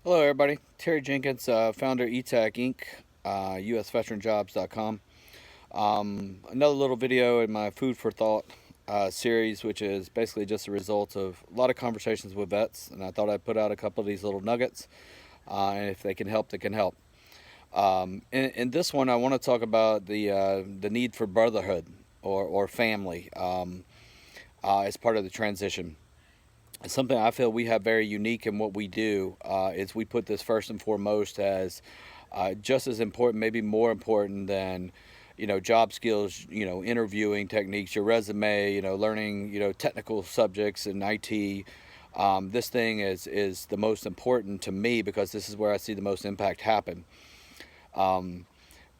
Hello, everybody. Terry Jenkins, founder ETAC Inc, USVeteranJobs.com. Another little video in my Food for Thought series, which is basically just a result of a lot of conversations with vets, and I thought I'd put out a couple of these little nuggets, and if they can help, they can help. In this one, I want to talk about the need for brotherhood or family as part of the transition. Something I feel we have very unique in what we do is we put this first and foremost as just as important, maybe more important than job skills, interviewing techniques, your resume, learning technical subjects in IT. This thing is the most important to me because this is where I see the most impact happen. Um,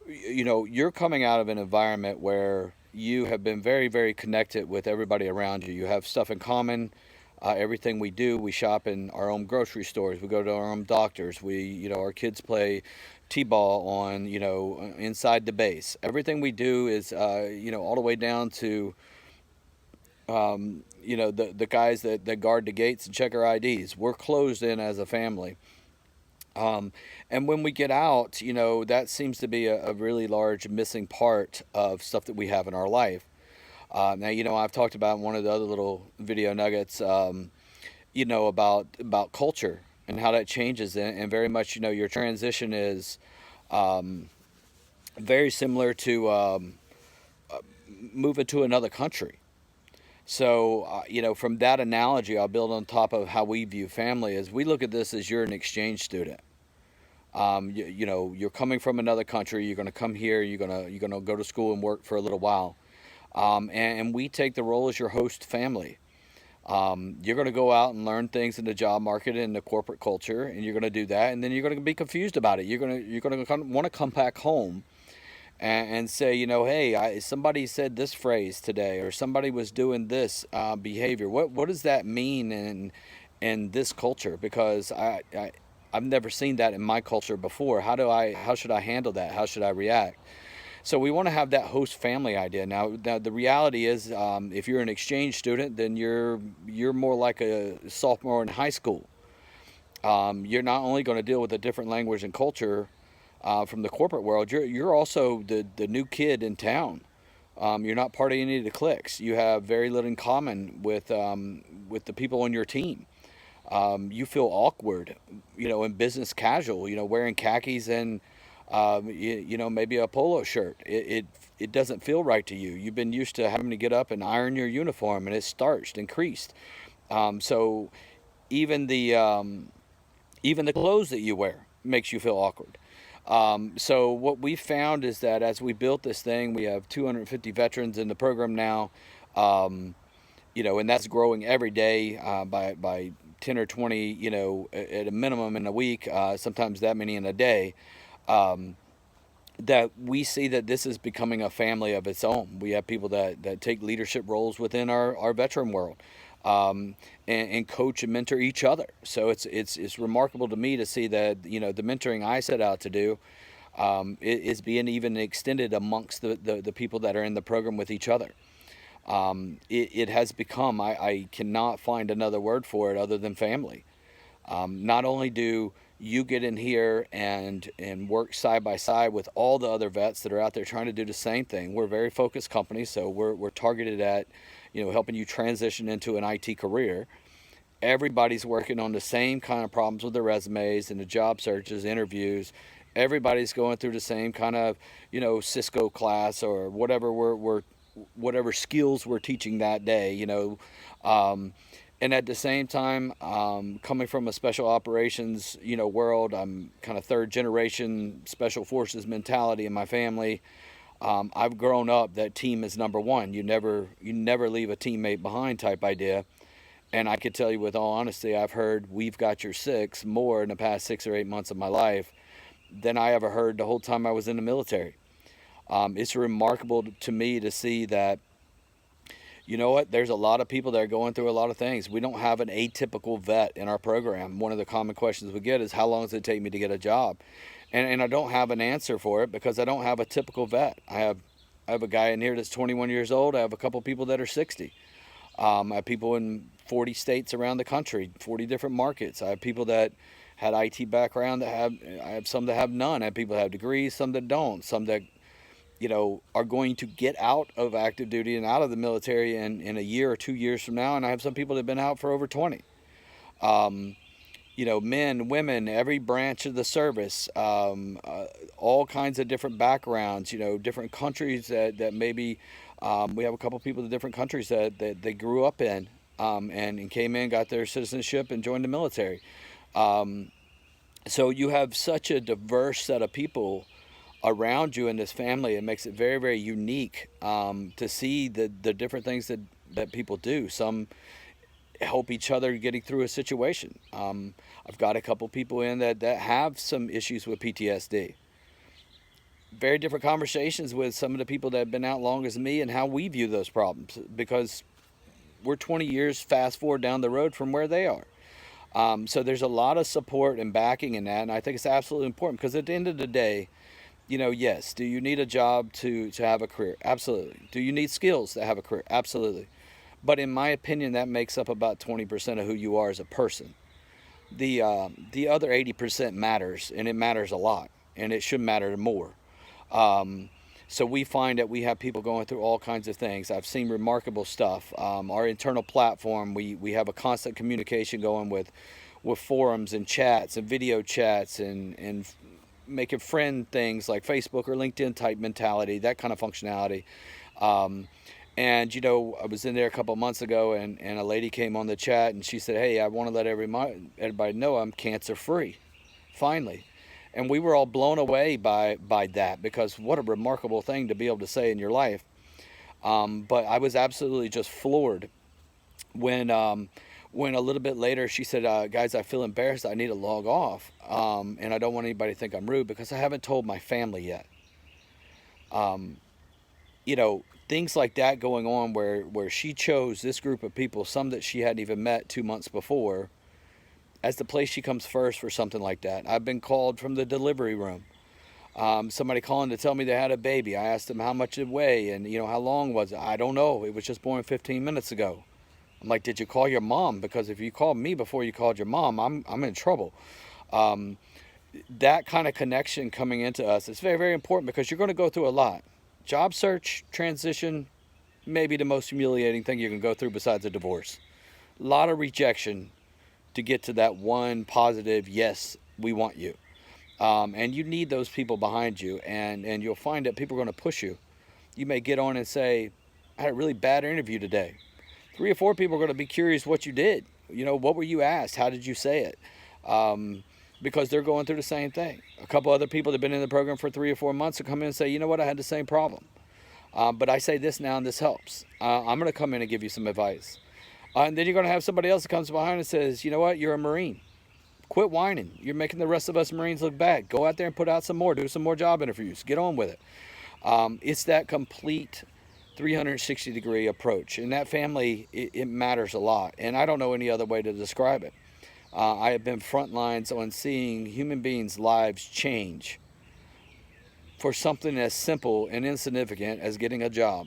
you're coming out of an environment where you have been very, very connected with everybody around you. You have stuff in common. Everything we do, we shop in our own grocery stores. We go to our own doctors. Our kids play t-ball on, inside the base. Everything we do is, all the way down to, the guys that guard the gates and check our IDs. We're closed in as a family. Um, and when we get out, that seems to be a really large missing part of stuff that we have in our life. Now, I've talked about in one of the other little video nuggets, about culture and how that changes, and very much, your transition is um, very similar to moving to another country. So, from that analogy, I'll build on top of how we view family. Is we look at this as you're an exchange student. You're coming from another country. You're going to come here. You're gonna go to school and work for a little while. And we take the role as your host family. You're going to go out and learn things in the job market and the corporate culture, and you're going to do that, and then you're going to be confused about it. You're going to want to come back home and say, hey, somebody said this phrase today, or somebody was doing this behavior. What does that mean in this culture? Because I've never seen that in my culture before. How should I handle that? How should I react? So we want to have that host family idea. Now the reality is, if you're an exchange student, then you're more like a sophomore in high school. You're not only going to deal with a different language and culture from the corporate world. You're also the new kid in town. You're not part of any of the cliques. You have very little in common with the people on your team. You feel awkward, in business casual, wearing khakis and maybe a polo shirt. It doesn't feel right to you. You've been used to having to get up and iron your uniform, and it's starched and creased. So even the clothes that you wear makes you feel awkward. So what we found is that as we built this thing, we have 250 veterans in the program now, and that's growing every day by 10 or 20, at a minimum in a week, sometimes that many in a day. Um, that we see that this is becoming a family of its own. We have people that take leadership roles within our veteran world, and coach and mentor each other. So it's remarkable to me to see that the mentoring I set out to do is being even extended amongst the people that are in the program with each other. It has become, I cannot find another word for it other than family. Not only do you get in here and work side by side with all the other vets that are out there trying to do the same thing. We're a very focused company, so we're targeted at helping you transition into an IT career. Everybody's working on the same kind of problems with their resumes and the job searches, interviews. Everybody's going through the same kind of Cisco class or whatever whatever skills we're teaching that day. Um, and at the same time, coming from a special operations world, I'm kind of third generation special forces mentality in my family. I've grown up that team is number one. You never leave a teammate behind type idea. And I could tell you with all honesty, I've heard "we've got your six" more in the past 6 or 8 months of my life than I ever heard the whole time I was in the military. It's remarkable to me to see that, there's a lot of people that are going through a lot of things. We don't have an atypical vet in our program. One of the common questions we get is, how long does it take me to get a job? And I don't have an answer for it because I don't have a typical vet. I have a guy in here that's 21 years old. I have a couple people that are 60. I have people in 40 states around the country, 40 different markets. I have people that had IT background I have some that have none. I have people that have degrees, some that don't, some that are going to get out of active duty and out of the military in a year or 2 years from now. And I have some people that have been out for over 20. Um, Men, women, every branch of the service, all kinds of different backgrounds, different countries that maybe we have a couple people in different countries that they grew up in, and came in, got their citizenship, and joined the military. Um, so you have such a diverse set of people around you in this family. It makes it very, very unique, to see the different things that people do. Some help each other getting through a situation. I've got a couple people in that have some issues with PTSD. Very different conversations with some of the people that have been out long as me and how we view those problems, because we're 20 years fast forward down the road from where they are. So there's a lot of support and backing in that, and I think it's absolutely important, because at the end of the day, yes, do you need a job to have a career? Absolutely. Do you need skills to have a career? Absolutely. But in my opinion, that makes up about 20% of who you are as a person. The other 80% matters, and it matters a lot, and it should matter more. Um, so we find that we have people going through all kinds of things. I've seen remarkable stuff. Our internal platform, we have a constant communication going with forums and chats and video chats, and making friend things like Facebook or LinkedIn type mentality, that kind of functionality. Um, and I was in there a couple of months ago, and a lady came on the chat, and she said, "Hey, I want to let everybody know I'm cancer free, finally." And we were all blown away by that, because what a remarkable thing to be able to say in your life. But I was absolutely just floored when a little bit later she said, "Guys, I feel embarrassed. I need to log off, and I don't want anybody to think I'm rude because I haven't told my family yet." Um, Things like that going on, where she chose this group of people, some that she hadn't even met 2 months before, as the place she comes first for something like that. I've been called from the delivery room. Somebody calling to tell me they had a baby. I asked them how much it weighed, and how long was it. I don't know. It was just born 15 minutes ago. I'm like, did you call your mom? Because if you called me before you called your mom, I'm in trouble. Um, that kind of connection coming into us is very, very important, because you're going to go through a lot. Job search, transition, maybe the most humiliating thing you can go through besides a divorce. A lot of rejection to get to that one positive, yes, we want you. And you need those people behind you, and you'll find that people are going to push you. You may get on and say, "I had a really bad interview today." 3 or 4 people are going to be curious what you did. What were you asked? How did you say it? Because they're going through the same thing. A couple other people that have been in the program for 3 or 4 months will come in and say, "You know what, I had the same problem. But I say this now and this helps. I'm going to come in and give you some advice." And then you're going to have somebody else that comes behind and says, "You know what, you're a Marine. Quit whining. You're making the rest of us Marines look bad. Go out there and put out some more. Do some more job interviews. Get on with it." It's that complete 360-degree approach. In that family, it matters a lot. And I don't know any other way to describe it. I have been front lines on seeing human beings' lives change for something as simple and insignificant as getting a job.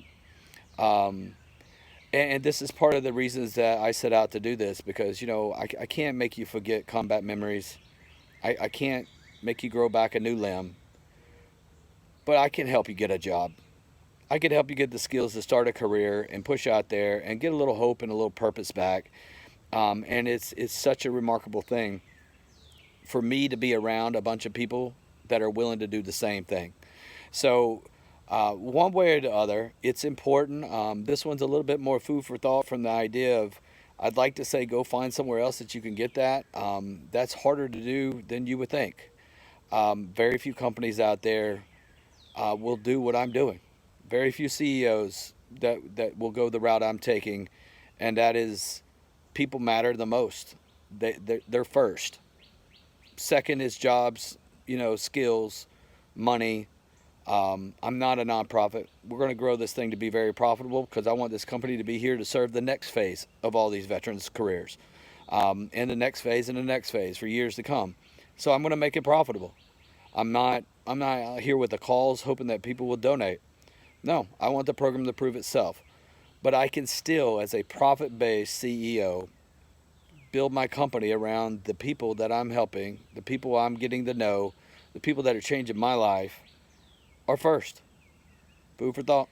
Um, and this is part of the reasons that I set out to do this, because, I can't make you forget combat memories. I can't make you grow back a new limb, but I can help you get a job. I can help you get the skills to start a career and push out there and get a little hope and a little purpose back. And it's such a remarkable thing for me to be around a bunch of people that are willing to do the same thing. So one way or the other, it's important. This one's a little bit more food for thought, from the idea of, I'd like to say, go find somewhere else that you can get that. That's harder to do than you would think. Very few companies out there will do what I'm doing. Very few CEOs that will go the route I'm taking, and that is, people matter the most. They're first. Second is jobs, skills, money. I'm not a nonprofit. We're going to grow this thing to be very profitable, because I want this company to be here to serve the next phase of all these veterans' careers, and the next phase and the next phase for years to come. So I'm going to make it profitable. I'm not out here with the calls hoping that people will donate. No, I want the program to prove itself. But I can still, as a profit-based CEO, build my company around the people that I'm helping, the people I'm getting to know, the people that are changing my life are first. Food for thought.